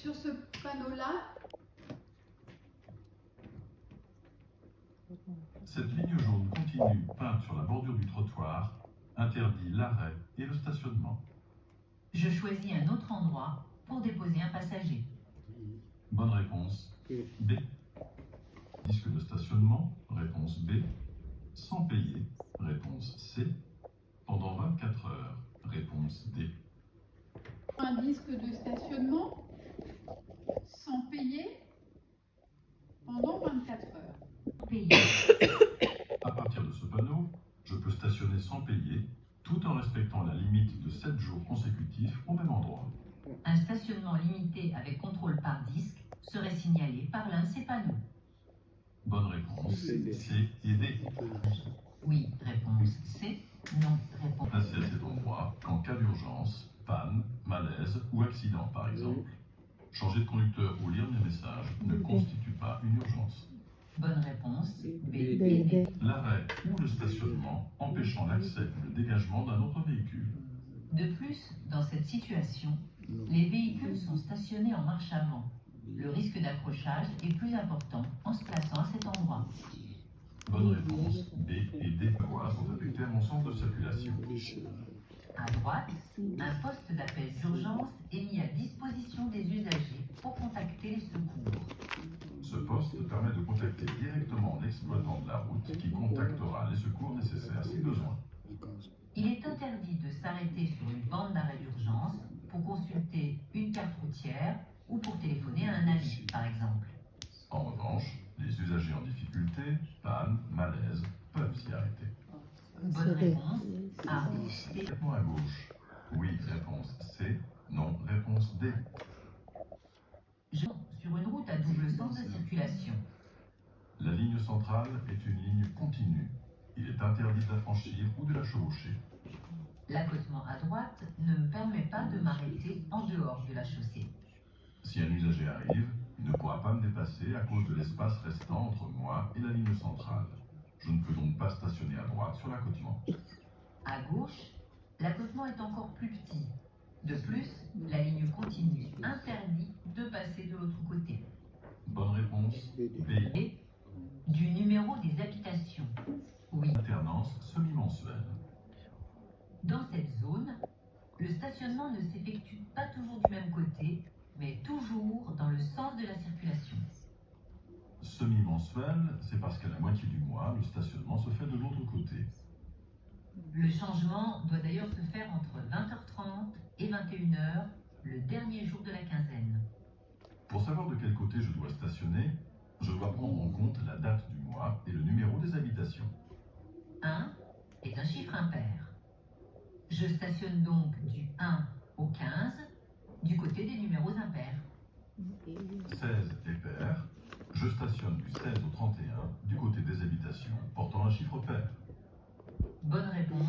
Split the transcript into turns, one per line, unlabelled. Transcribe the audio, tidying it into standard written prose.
Sur ce panneau-là,
cette ligne jaune continue, peinte sur la bordure du trottoir, interdit l'arrêt et le stationnement.
Je choisis un autre endroit pour déposer un passager.
Bonne réponse B. Disque de stationnement, réponse B. Sans payer, réponse C. Pendant 24 heures, réponse D.
un disque de stationnement sans payer pendant 24 heures.
Payer.
À partir de ce panneau, je peux stationner sans payer, tout en respectant la limite de 7 jours consécutifs au même endroit.
Un stationnement limité avec contrôle par disque serait signalé par l'un de ces panneaux.
Bonne réponse C et D.
Oui, réponse C. Non, réponse
Placé à cet endroit qu'en cas d'urgence, panne, malaise ou accident par exemple. Changer de conducteur ou lire mes messages ne constitue pas une urgence.
Bonne réponse B et D.
L'arrêt ou le stationnement empêchant l'accès ou le dégagement d'un autre véhicule.
De plus, dans cette situation, les véhicules sont stationnés en marche avant. Le risque d'accrochage est plus important en se plaçant à cet endroit.
Bonne réponse B et D sont affectés à mon sens de circulation.
À droite, un poste d'appel d'urgence est mis à disposition des usagers pour contacter les secours.
Ce poste permet de contacter directement l'exploitant de la route qui contactera les secours nécessaires si besoin.
Il est interdit de s'arrêter sur une bande d'arrêt d'urgence pour consulter une carte routière ou pour téléphoner à un ami, par exemple.
En revanche, les usagers en difficulté, panne, malaise, peuvent s'y arrêter.
Bonne réponse A. D.
Complètement à gauche. Oui, réponse C. Non, réponse D.
Sur une route à double sens de circulation.
La ligne centrale est une ligne continue. Il est interdit de la franchir ou de la chevaucher.
L'accotement à droite ne me permet pas de m'arrêter en dehors de la chaussée.
Si un usager arrive, il ne pourra pas me dépasser à cause de l'espace restant entre moi et la ligne centrale. Je ne peux donc pas stationner à droite sur l'accotement.
À gauche, l'accotement est encore plus petit. De plus, la ligne continue interdit de passer de l'autre côté.
Bonne réponse B.
Et du numéro des habitations. Oui.
Alternance semi-mensuelle.
Dans cette zone, le stationnement ne s'effectue pas toujours du même côté, mais toujours dans le sens de la circulation.
Semi-mensuelle, c'est parce qu'à la moitié du mois, le stationnement se fait de l'autre côté.
Le changement doit d'ailleurs se faire entre 20h30 et 21h, le dernier jour de la quinzaine.
Pour savoir de quel côté je dois stationner, je dois prendre en compte la date du mois et le numéro des habitations.
1 est un chiffre impair. Je stationne donc du 1 au 15 du côté des numéros impairs.
16 est pair. Je stationne du 16 au 31 du côté des habitations portant un chiffre pair.
Bonne réponse.